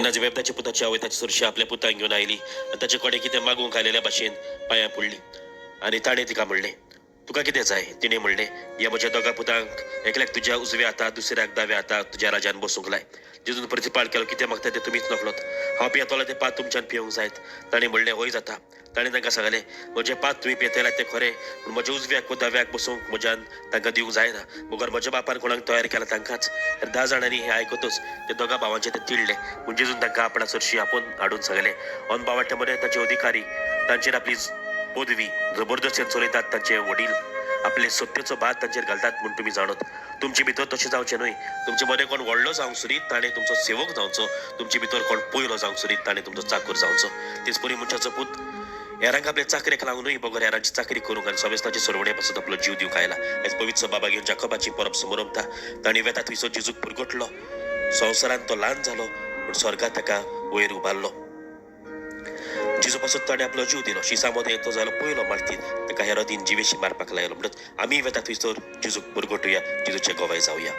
Nazi वेबदाची पुताची आवय ताची सुरशी आपल्या पुताक घेवन आयली आनी ताचे कडेन कितें मागूंक आयलेल्या भाशेन पांयां पडली आनी ताणें तिका म्हणलें, तुका कितें जाय? तिणें म्हणलें, ह्या म्हज्या दोगा पुतांक एकल्याक तुज्या उजव्या हाताक दुसऱ्याक दाव्या हाताक तुज्या राजान बसूंक लाय. जेजून प्रतिपाळ केलो, कितें मागता तें तुमीच नकळोत. हांव पियेतलो तें पात तुमच्यान पिवंक जायत. ताणें म्हणलें, होय जाता. ताणें तांकां सांगलें, म्हजें पात तुमी पियेतल्यात तें खरें, पूण म्हज्या उजव्याक वा दाव्याक बसूंक म्हज्यान तांकां दिवंक जायना. मुखार म्हज्या बापान कोणाक तयार केला तांकांच. 10 जाणांनी हें आयकतच ते दोगा भावांचे ते तिडले. पूण जेजून तांकां आपणा चडशी आपूण हाडून सांगलें, अन भावाट्या मदें तांचे अधिकारी तांचेर आपली पदवी जबरदस्तीन चलयतात. तांचे वडील आपले सत्तेचो भात तांचेर घालतात म्हूण तुमी जाणत. तुमचे भितर तशें जावचें न्हय. तुमचे मदें कोण व्हडलो जावंक सुरीत ताणें तुमचो सेवक जावचो. तुमचे भितर कोण पयलो जावंक सुरीत ताणें तुमचो चाकर जावचो. तेच परी मनशाचो पूत हेरांक आपले चाकरेक लावून न्हय, बगर हेरांची चाकरी करूंक आनी समेस्ताची सोडवणे पासून आपलो जीव दिवंक आयला. आयज पवित्र बाबा घेवन जाकोबाची परब समारंभता. तांणी वेता थंयसर जेजूक पुरगटलो. संवसारांत तो ल्हान जालो पूण स्वर्गांत ताका वयर उबारलो. जेजू पासून ताणें आपलो जीव दिलो. शिसामध्ये तो जालो पयलो मारतीन. ताका हेरोदीन जिवेशी मारपाक लायलो. म्हणून आमी वेता थंयसर जेजूक पुरगटुया, जेजूचे गोवाय जावया.